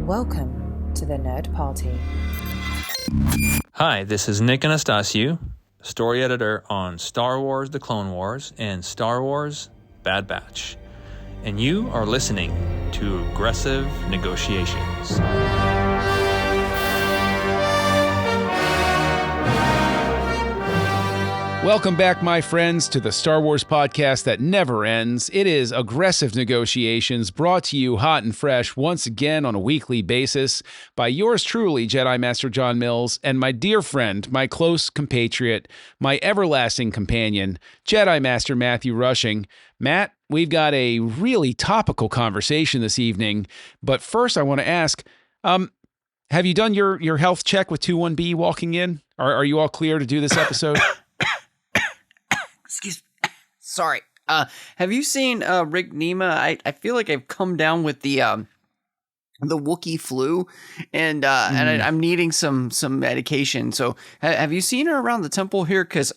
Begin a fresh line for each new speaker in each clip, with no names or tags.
Welcome to the Nerd Party.
Hi, this is Nick Anastasiou, story editor on Star Wars The Clone Wars and Star Wars Bad Batch. And you are listening to Aggressive Negotiations.
Welcome back, my friends, to the Star Wars podcast that never ends. It is Aggressive Negotiations, brought to you hot and fresh once again on a weekly basis by yours truly, Jedi Master John Mills, and my dear friend, my close compatriot, my everlasting companion, Jedi Master Matthew Rushing. Matt, we've got a really topical conversation this evening, but first I want to ask, have you done your health check with 21B walking in? Are you all clear to do this episode?
Sorry. Have you seen Rick Nema? I feel like I've come down with the Wookiee flu, and I'm needing some medication. So have you seen her around the temple here? Because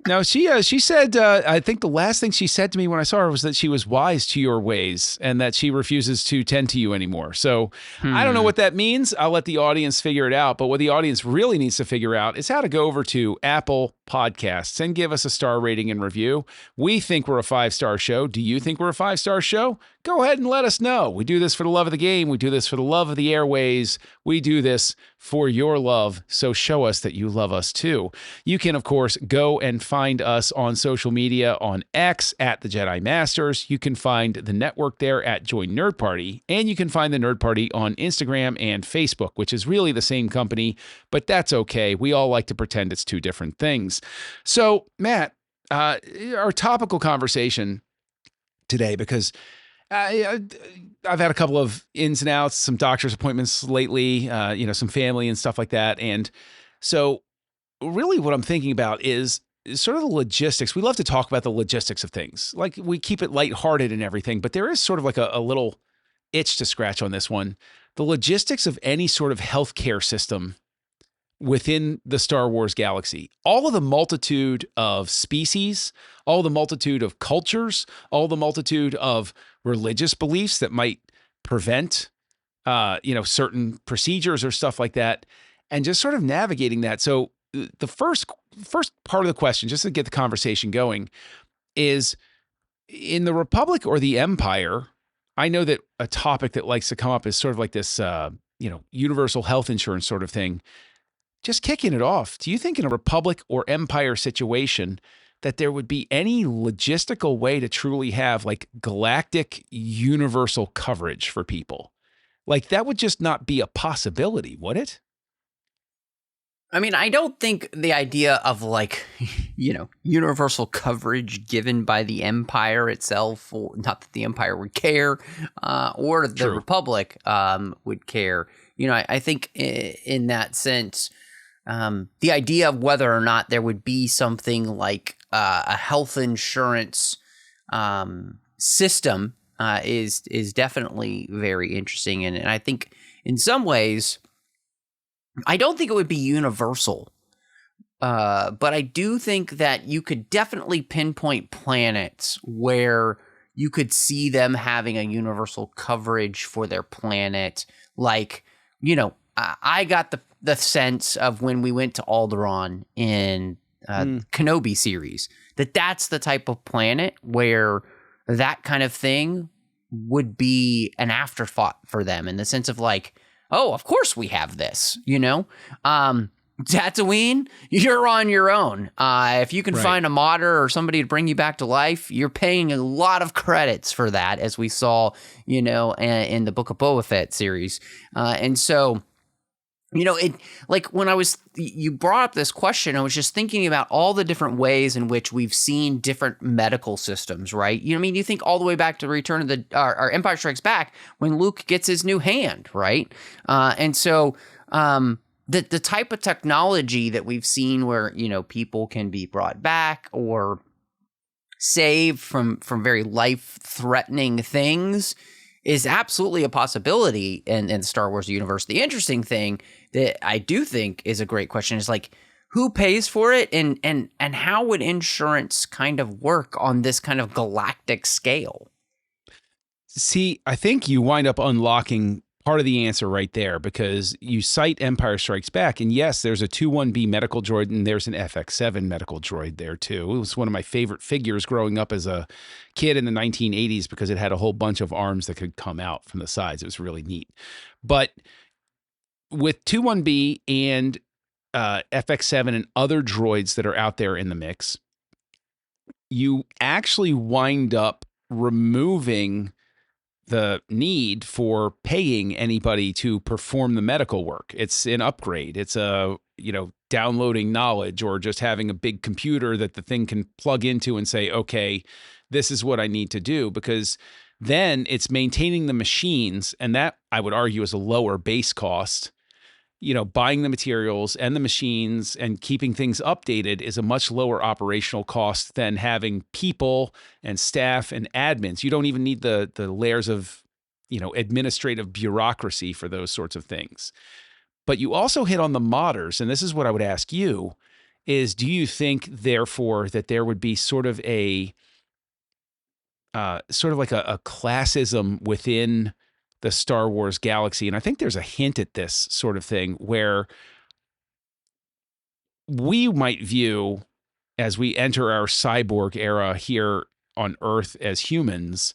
No, she said, I think the last thing she said to me when I saw her was that she was wise to your ways and that she refuses to tend to you anymore. So I don't know what that means. I'll let the audience figure it out. But what the audience really needs to figure out is how to go over to Apple Podcasts and give us a star rating and review. We think we're a 5-star show. Do you think we're a 5-star show? Go ahead and let us know. We do this for the love of the game. We do this for the love of the airways. We do this for your love. So show us that you love us too. You can, of course, go and find us on social media on X at the Jedi Masters. You can find the network there at Join Nerd Party. And you can find the Nerd Party on Instagram and Facebook, which is really the same company, but that's okay. We all like to pretend it's two different things. So, Matt, our topical conversation today, because I've had a couple of ins and outs, some doctor's appointments lately, some family and stuff like that. And so really what I'm thinking about is sort of the logistics. We love to talk about the logistics of things. Like, we keep it lighthearted and everything, but there is sort of like a little itch to scratch on this one. The logistics of any sort of healthcare system within the Star Wars galaxy, all of the multitude of species, all the multitude of cultures, all the multitude of religious beliefs that might prevent, certain procedures or stuff like that, and just sort of navigating that. So the first part of the question, just to get the conversation going, is in the Republic or the Empire. I know that a topic that likes to come up is sort of like this, universal health insurance sort of thing. Just kicking it off, do you think in a Republic or Empire situation that there would be any logistical way to truly have like galactic universal coverage for people? Like, that would just not be a possibility, would it?
I mean, I don't think the idea of universal coverage given by the Empire itself, or not that the Empire would care, or the
True.
Republic would care. I think in that sense, the idea of whether or not there would be something like a health insurance system is definitely very interesting. And I think in some ways, I don't think it would be universal, but I do think that you could definitely pinpoint planets where you could see them having a universal coverage for their planet. Like, I got the sense of when we went to Alderaan in Kenobi series, that's the type of planet where that kind of thing would be an afterthought for them, in the sense of like, oh, of course we have this, Tatooine, you're on your own. If you can find a modder or somebody to bring you back to life, you're paying a lot of credits for that, as we saw, in the Book of Boba Fett series. And so, it, like, when you brought up this question, I was just thinking about all the different ways in which we've seen different medical systems, right? You think all the way back to Return of our Empire Strikes Back, when Luke gets his new hand, right? And so, the type of technology that we've seen where, people can be brought back or saved from very life-threatening things is absolutely a possibility in the Star Wars universe. The interesting thing that I do think is a great question is like, who pays for it, and how would insurance kind of work on this kind of galactic scale?
See, I think you wind up unlocking part of the answer right there, because you cite Empire Strikes Back, and yes, there's a 2-1B medical droid, and there's an FX7 medical droid there too. It was one of my favorite figures growing up as a kid in the 1980s because it had a whole bunch of arms that could come out from the sides. It was really neat. But with 2-1B and FX7 and other droids that are out there in the mix, you actually wind up removing the need for paying anybody to perform the medical work. It's an upgrade. It's downloading knowledge or just having a big computer that the thing can plug into and say, okay, this is what I need to do, because then it's maintaining the machines. And that, I would argue, is a lower base cost. Buying the materials and the machines and keeping things updated is a much lower operational cost than having people and staff and admins. You don't even need the layers of, administrative bureaucracy for those sorts of things. But you also hit on the modders, and this is what I would ask you, is do you think, therefore, that there would be sort of like a classism within the Star Wars galaxy? And I think there's a hint at this sort of thing where we might view, as we enter our cyborg era here on Earth as humans,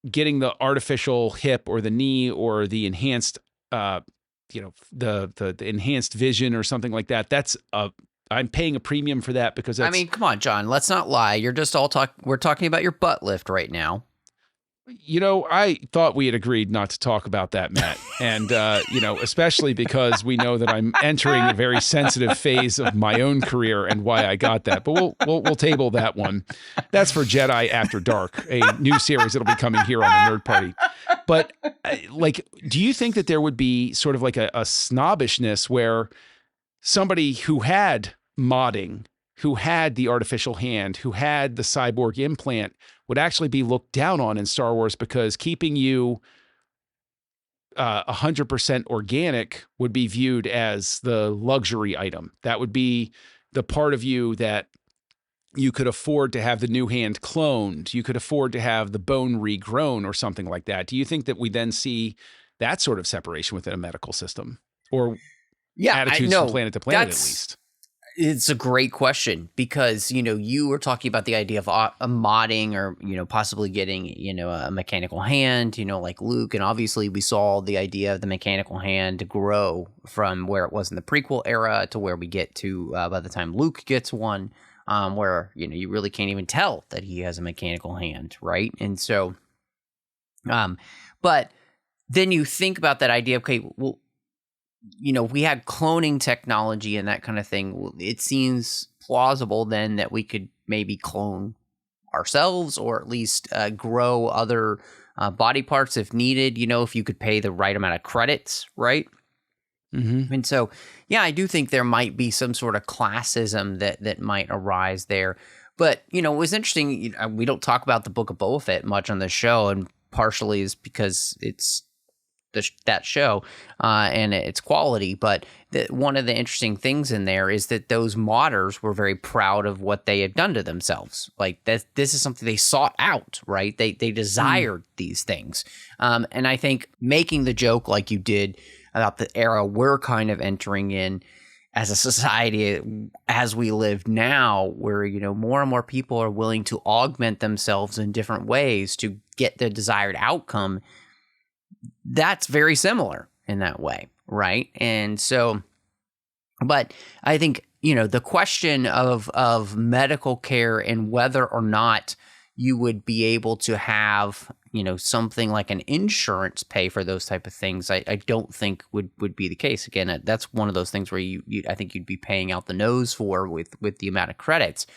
getting the artificial hip or the knee or the enhanced, the enhanced vision or something like that. I'm paying a premium for that because that's,
come on, John, let's not lie. You're just we're talking about your butt lift right now.
I thought we had agreed not to talk about that, Matt. And, especially because we know that I'm entering a very sensitive phase of my own career and why I got that. But we'll table that one. That's for Jedi After Dark, a new series that'll be coming here on the Nerd Party. But do you think that there would be sort of like a snobbishness where somebody who had modding, who had the artificial hand, who had the cyborg implant, would actually be looked down on in Star Wars because keeping you 100% organic would be viewed as the luxury item? That would be the part of you that you could afford to have the new hand cloned. You could afford to have the bone regrown or something like that. Do you think that we then see that sort of separation within a medical system, or attitudes from planet to planet at least?
It's a great question because, you were talking about the idea of a modding or, possibly getting, a mechanical hand, like Luke. And obviously we saw the idea of the mechanical hand grow from where it was in the prequel era to where we get to by the time Luke gets one, where, you really can't even tell that he has a mechanical hand. Right. And so, but then you think about that idea. Okay, well, we had cloning technology and that kind of thing. It seems plausible then that we could maybe clone ourselves, or at least grow other body parts if needed, if you could pay the right amount of credits, right? Mm-hmm. And so, I do think there might be some sort of classism that might arise there. But, it was interesting. We don't talk about the Book of Boba Fett much on the show, and partially is because it's that show and its quality. But one of the interesting things in there is that those modders were very proud of what they had done to themselves. Like this is something they sought out, right? They desired these things. And I think making the joke like you did about the era we're kind of entering in as a society as we live now, where, more and more people are willing to augment themselves in different ways to get the desired outcome. That's very similar in that way, right? And so, but I think, the question of medical care and whether or not you would be able to have, something like an insurance pay for those type of things, I don't think would be the case. Again, that's one of those things where I think you'd be paying out the nose for with the amount of credits.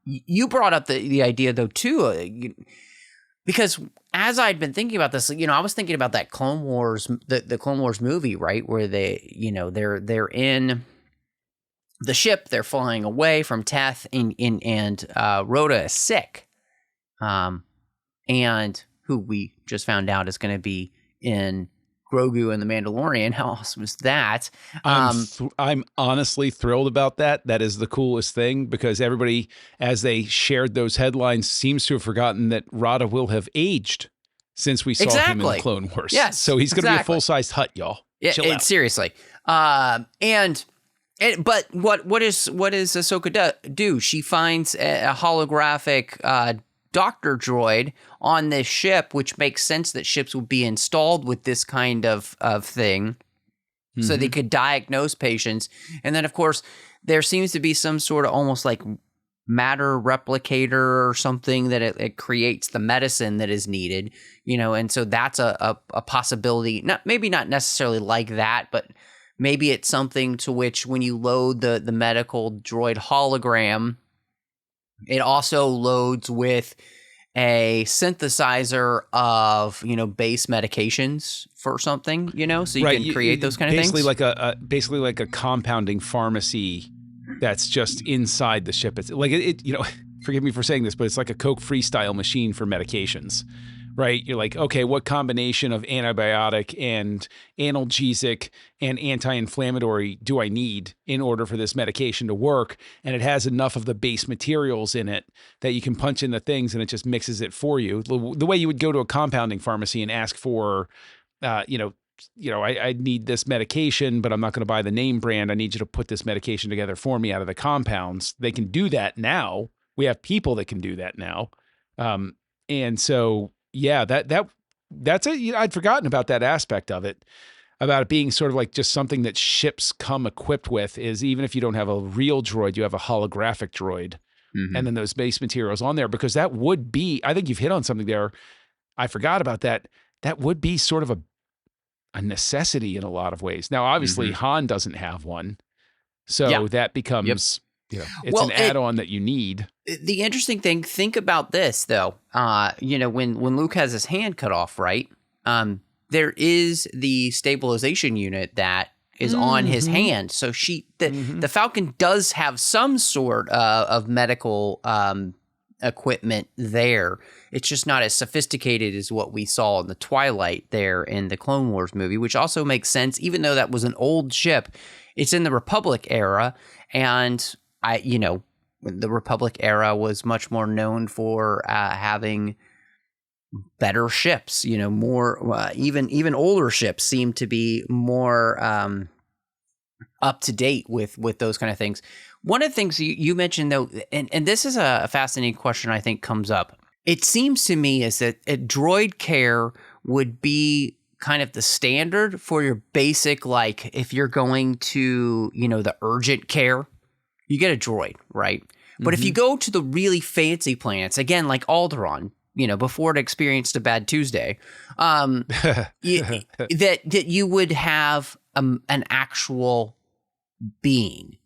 You brought up the idea though too, because as I'd been thinking about this, I was thinking about that Clone Wars, the Clone Wars movie, right, where they, they're in the ship, they're flying away from Teth, and Rhoda is sick, and who we just found out is going to be in Grogu and the Mandalorian. How awesome is that?
I'm honestly thrilled about that. That is the coolest thing, because everybody, as they shared those headlines, seems to have forgotten that Rada will have aged since we saw him in the Clone Wars.
Yes,
so he's going to be a full-sized Hutt, y'all. Chill out.
Seriously. But what does Ahsoka do? She finds a holographic doctor droid on this ship, which makes sense that ships would be installed with this kind of thing, so they could diagnose patients. And then, of course, there seems to be some sort of almost like matter replicator or something that it creates the medicine that is needed, and so that's a possibility. Maybe not necessarily like that, but maybe it's something to which when you load the medical droid hologram, it also loads with a synthesizer of, base medications for something, so you can create those kind of things.
Basically like a compounding pharmacy that's just inside the ship. It's like it forgive me for saying this, but it's like a Coke freestyle machine for medications, right? You're like, okay, what combination of antibiotic and analgesic and anti-inflammatory do I need in order for this medication to work? And it has enough of the base materials in it that you can punch in the things and it just mixes it for you. The way you would go to a compounding pharmacy and ask for, I need this medication, but I'm not going to buy the name brand. I need you to put this medication together for me out of the compounds. They can do that now. We have people that can do that now. And so, yeah, that's it. I'd forgotten about that aspect of it, about it being sort of like just something that ships come equipped with, is even if you don't have a real droid, you have a holographic droid. And then those base materials on there, because that would be, I think you've hit on something there. I forgot about that. That would be sort of a necessity in a lot of ways. Now, obviously, Han doesn't have one. So that becomes, it's an add-on that you need.
The interesting thing, think about this, though. When Luke has his hand cut off, right? There is the stabilization unit that is on his hand. So the Falcon does have some sort of medical equipment there. It's just not as sophisticated as what we saw in the Twilight there in the Clone Wars movie, which also makes sense, even though that was an old ship. It's in the Republic era, and the Republic era was much more known for having better ships. More even older ships seem to be more up to date with those kind of things. One of the things you mentioned, though, and this is a fascinating question I think comes up. It seems to me is that droid care would be kind of the standard for your basic, like if you're going to, the urgent care, you get a droid, right? But if you go to the really fancy planets, again, like Alderaan, before it experienced a bad Tuesday, that you would have an actual being.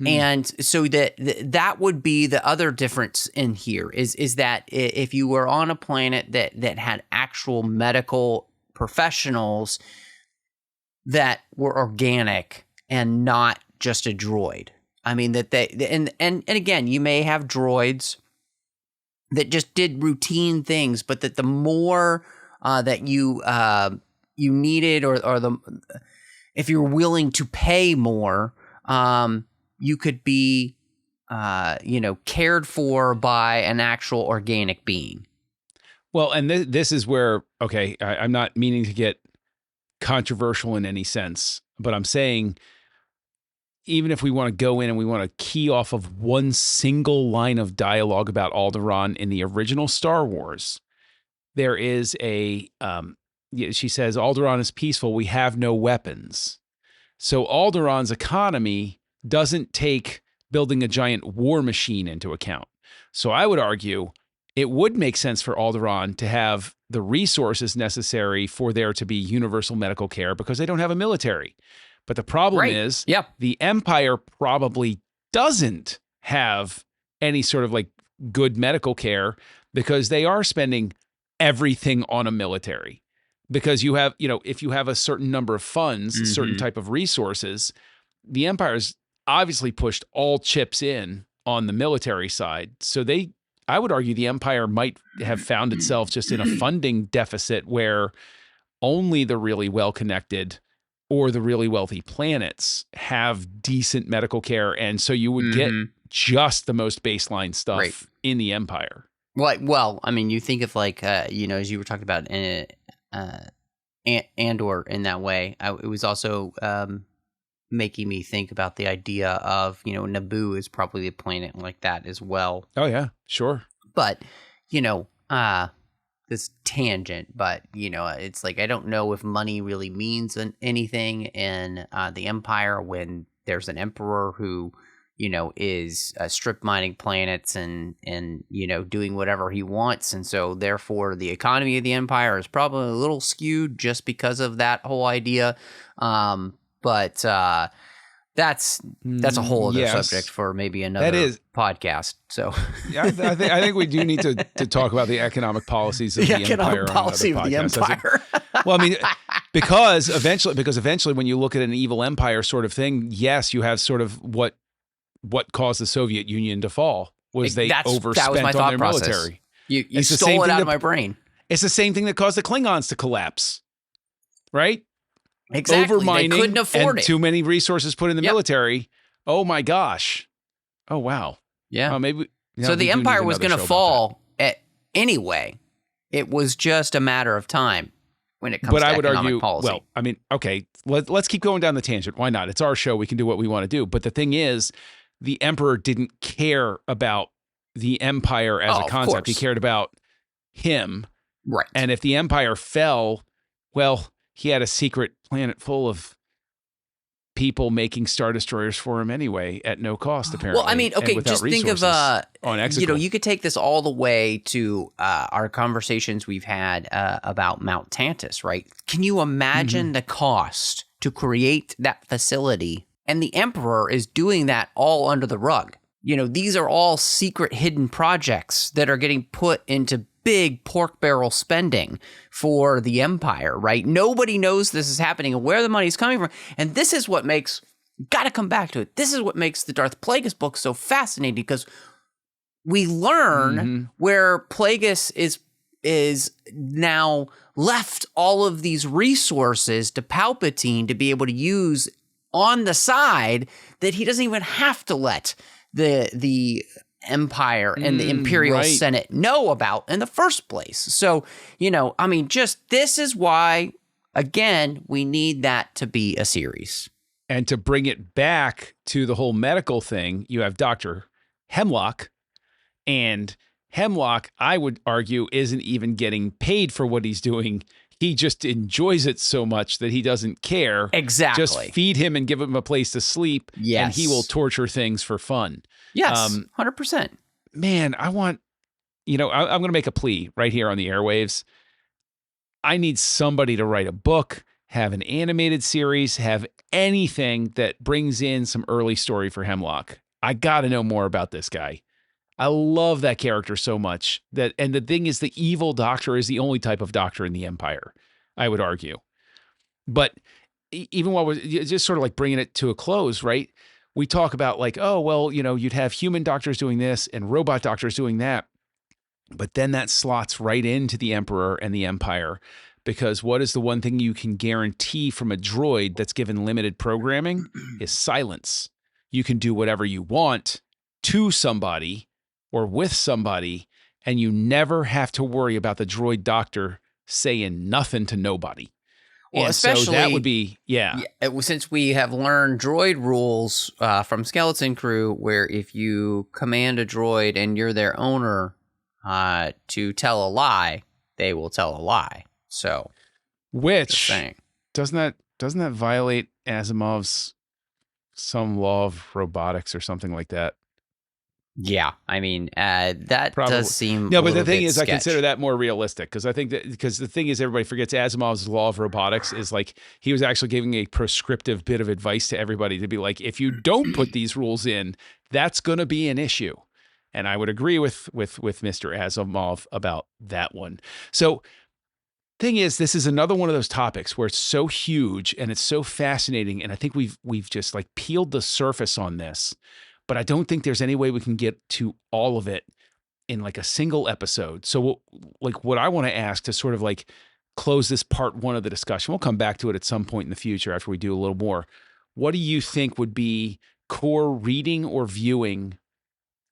And so that would be the other difference in here is that if you were on a planet that had actual medical professionals that were organic and not just a droid. I mean that and again, you may have droids that just did routine things, but that the more that you needed or if you're willing to pay more, you could be, cared for by an actual organic being.
Well, and this is where, okay, I'm not meaning to get controversial in any sense, but I'm saying, even if we want to go in and we want to key off of one single line of dialogue about Alderaan in the original Star Wars, there is she says, Alderaan is peaceful. We have no weapons. So Alderaan's economy doesn't take building a giant war machine into account. So I would argue it would make sense for Alderaan to have the resources necessary for there to be universal medical care because they don't have a military. But the problem is the Empire probably doesn't have any sort of like good medical care because they are spending everything on a military. Because you have, if you have a certain number of funds, a certain type of resources, the Empire's obviously pushed all chips in on the military side. So I would argue the Empire might have found itself just in a funding deficit where only the really well-connected or the really wealthy planets have decent medical care. And so you would get just the most baseline stuff in the Empire.
Well, I mean, you think of like, as you were talking about Andor in that way. It was also making me think about the idea of, Naboo is probably a planet like that as well.
Oh, yeah, sure.
But, this tangent, but, it's like I don't know if money really means anything in the Empire when there's an emperor who, is strip mining planets and doing whatever he wants. And so therefore the economy of the Empire is probably a little skewed just because of that whole idea. But that's a whole other subject for maybe another podcast. So
yeah, I think we do need to talk about the economic policies of the Empire.
Policy of the Empire.
Well, I mean, because eventually when you look at an evil empire sort of thing, yes, you have sort of what caused the Soviet Union to fall was they overspent on their military.
You stole it out of my brain.
It's the same thing that caused the Klingons to collapse, right?
Exactly.
Overmining,
they couldn't afford
and
it.
too many resources put in the military. Oh my gosh. Oh wow.
Yeah.
Maybe.
So the Empire was going to fall anyway. It was just a matter of time when it comes to economic policy.
Well, I mean, okay, let's keep going down the tangent. Why not? It's our show. We can do what we want to do. But the thing is, the Emperor didn't care about the Empire as a concept. He cared about him.
Right.
And if the Empire fell, well, he had a secret planet full of people making Star Destroyers for him anyway at no cost, apparently.
Well, I mean, okay, just think of, you could take this all the way to our conversations we've had about Mount Tantus, right? Can you imagine the cost to create that facility? And the Emperor is doing that all under the rug. These are all secret hidden projects that are getting put into big pork barrel spending for the Empire, right? Nobody knows this is happening and where the money's coming from. And this is what makes, got to come back to it, this is what makes the Darth Plagueis book so fascinating, because we learn where Plagueis is now left all of these resources to Palpatine to be able to use on the side that he doesn't even have to let the Empire and the Imperial Senate know about in the first place. So, I mean, just this is why, again, we need that to be a series.
And to bring it back to the whole medical thing, you have Dr. Hemlock, and Hemlock, I would argue, isn't even getting paid for what he's doing. He just enjoys it so much that he doesn't care.
Exactly.
Just feed him and give him a place to sleep, and he will torture things for fun.
Yes, 100%.
Man, I want, I'm going to make a plea right here on the airwaves. I need somebody to write a book, have an animated series, have anything that brings in some early story for Hemlock. I got to know more about this guy. I love that character so much and the thing is, the evil doctor is the only type of doctor in the Empire, I would argue. But even while we're just sort of like bringing it to a close, right? We talk about like, oh, well, you'd have human doctors doing this and robot doctors doing that. But then that slots right into the Emperor and the Empire, because what is the one thing you can guarantee from a droid that's given limited programming is silence. You can do whatever you want to somebody or with somebody, and you never have to worry about the droid doctor saying nothing to nobody.
Well,
and
especially
so that would be,
since we have learned droid rules from Skeleton Crew, where if you command a droid and you're their owner to tell a lie, they will tell a lie. So,
which doesn't that violate Asimov's some law of robotics or something like that?
Yeah, I mean, that does seem
no, but the thing is,
sketch.
I consider that more realistic, because I think because the thing is, everybody forgets Asimov's law of robotics is like he was actually giving a prescriptive bit of advice to everybody to be like, if you don't put these rules in, that's going to be an issue. And I would agree with Mr. Asimov about that one. So, thing is, this is another one of those topics where it's so huge and it's so fascinating, and I think we've just like peeled the surface on this. But I don't think there's any way we can get to all of it in like a single episode. So like what I want to ask to sort of like close this part one of the discussion, we'll come back to it at some point in the future after we do a little more. What do you think would be core reading or viewing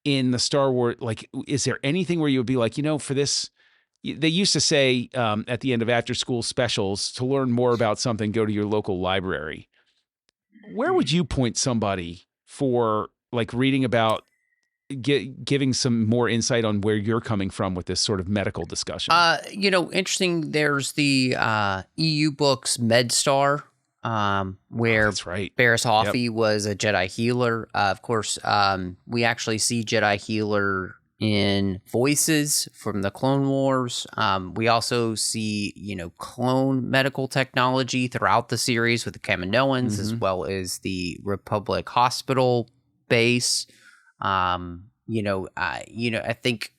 in the Star Wars, like, is there anything where you would be like, for this, they used to say at the end of after school specials, to learn more about something, go to your local library. Where would you point somebody for like reading about, giving some more insight on where you're coming from with this sort of medical discussion?
Interesting. There's the EU books MedStar, where
that's right.
Barriss Offee was a Jedi healer. Of course, we actually see Jedi healer in Voices from the Clone Wars. We also see, clone medical technology throughout the series with the Kaminoans, as well as the Republic Hospital base. I think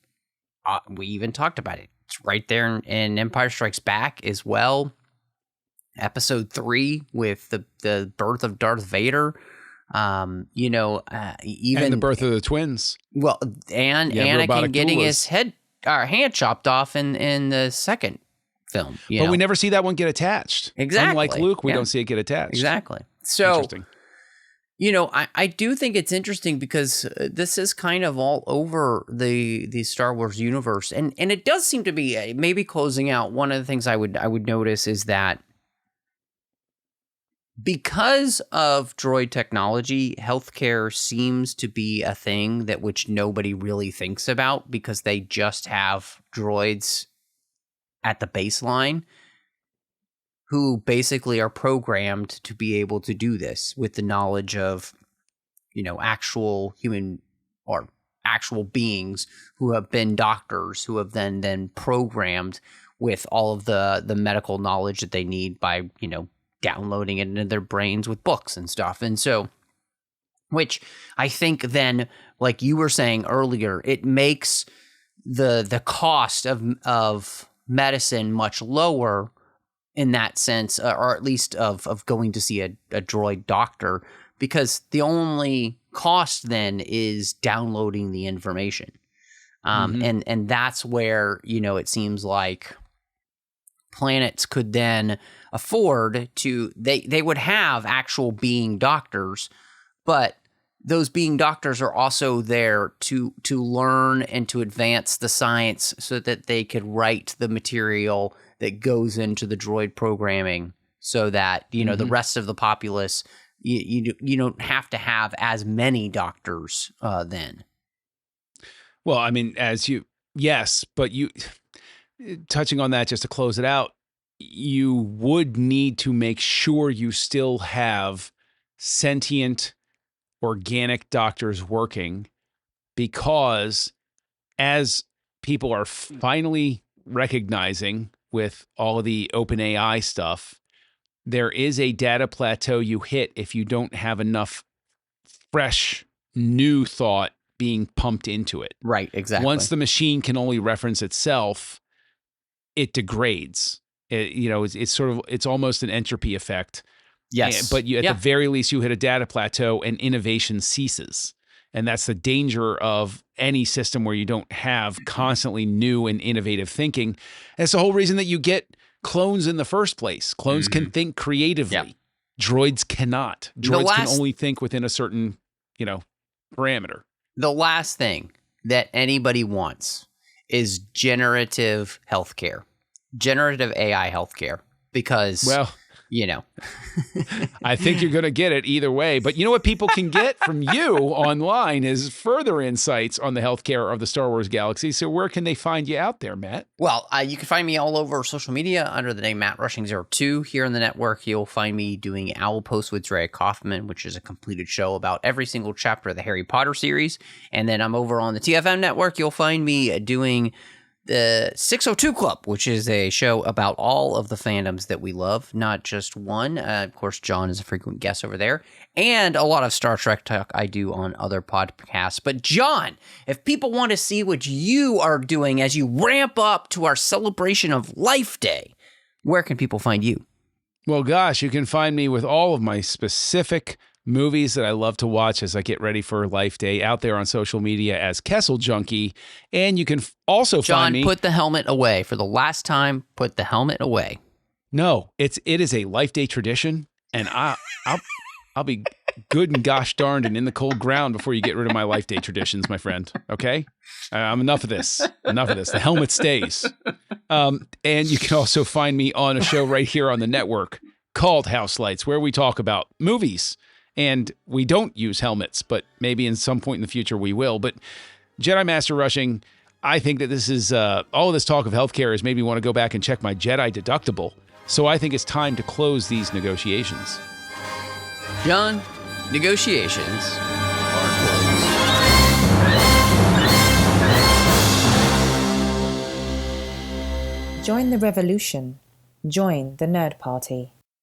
we even talked about it. It's right there in Empire Strikes Back as well. Episode 3 with the birth of Darth Vader. Even
and the birth of the twins.
Well, and Anakin getting his hand chopped off in the second film.
But we never see that one get attached.
Exactly.
Unlike Luke, we don't see it get attached.
Exactly. So,
interesting.
I do think it's interesting because this is kind of all over the Star Wars universe, and it does seem to be maybe closing out. One of the things I would notice is that because of droid technology, healthcare seems to be a thing that which nobody really thinks about because they just have droids at the baseline who basically are programmed to be able to do this with the knowledge of, actual human or actual beings who have been doctors who have then programmed with all of the medical knowledge that they need by, downloading it into their brains with books and stuff. And so, which I think then, like you were saying earlier, it makes the cost of medicine much lower in that sense, or at least of going to see a droid doctor, because the only cost then is downloading the information. And that's where, it seems like planets could then afford to, they would have actual being doctors, but those being doctors are also there to learn and to advance the science so that they could write the material that goes into the droid programming so that, the rest of the populace, you don't have to have as many doctors then.
Well, I mean, yes, but touching on that just to close it out, you would need to make sure you still have sentient organic doctors working, because as people are finally recognizing with all of the open AI stuff, there is a data plateau you hit if you don't have enough fresh new thought being pumped into it.
Right, exactly.
Once the machine can only reference itself, it degrades. It's almost an entropy effect.
Yes.
But at the very least, you hit a data plateau and innovation ceases. And that's the danger of any system where you don't have constantly new and innovative thinking. That's the whole reason that you get clones in the first place. Clones can think creatively.
Yep.
Droids cannot. Droids can only think within a certain, parameter.
The last thing that anybody wants is generative healthcare, generative AI healthcare, because,
I think you're going to get it either way. But you know what people can get from you online is further insights on the healthcare of the Star Wars galaxy. So where can they find you out there, Matt?
Well, you can find me all over social media under the name Matt Rushing02. Here in the network, you'll find me doing Owl Post with Drea Kaufman, which is a completed show about every single chapter of the Harry Potter series. And then I'm over on the TFM network. You'll find me doing the 602 Club, which is a show about all of the fandoms that we love, not just one. Of course, John is a frequent guest over there, and a lot of Star Trek talk I do on other podcasts. But John, if people want to see what you are doing as you ramp up to our celebration of Life Day, where can people find you?
Well, gosh, you can find me with all of my specific movies that I love to watch as I get ready for Life Day out there on social media as Kessel Junkie. And you can also find me.
John, put the helmet away. For the last time, put the helmet away.
No, it is a Life Day tradition, and I'll be good and gosh darned and in the cold ground before you get rid of my Life Day traditions, my friend. Okay? I'm enough of this. Enough of this. The helmet stays. And you can also find me on a show right here on the network called House Lights, where we talk about movies. And we don't use helmets, but maybe in some point in the future we will. But Jedi Master Rushing, I think that this is, all of this talk of healthcare has made me want to go back and check my Jedi deductible. So I think it's time to close these negotiations.
John, negotiations are closed.
Join the revolution. Join the Nerd Party.